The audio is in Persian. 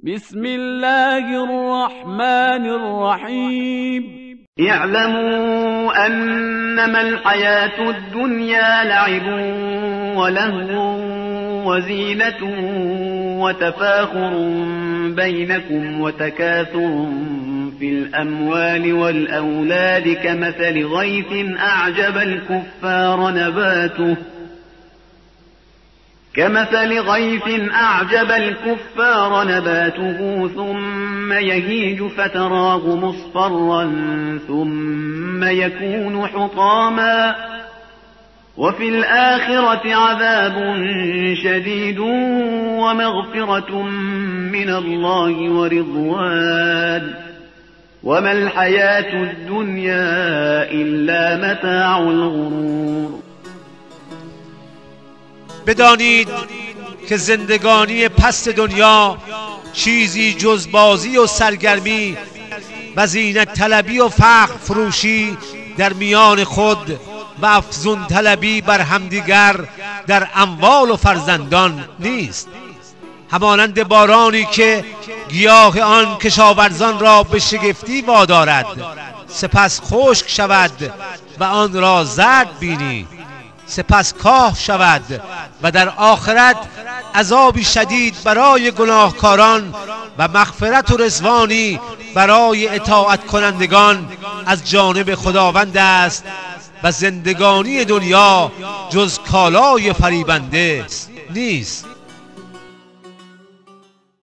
بسم الله الرحمن الرحیم. اعلموا انما الحياة الدنيا لعب ولهو وزينة وتفاخر بينكم وتكاثر في الأموال والأولاد كمثل غيث أعجب الكفار نباته ثم يهيج فتراه مصفرا ثم يكون حطاما وفي الآخرة عذاب شديد ومغفرة من الله ورضوان وما الحياة الدنيا إلا متاع الغرور. بدانید که زندگانی پست دنیا چیزی جز بازی و سرگرمی و زینت طلبی و فخر فروشی در میان خود و افزون طلبی بر همدیگر در اموال و فرزندان نیست. همانند بارانی که گیاه آن کشاورزان را به شگفتی وادارد سپس خشک شود و آن را زرد بینی، سپس کاه شود و در آخرت عذابی شدید برای گناهکاران و مغفرت و رضوانی برای اطاعت کنندگان از جانب خداوند است و زندگانی دنیا جز کالای فریبنده نیست.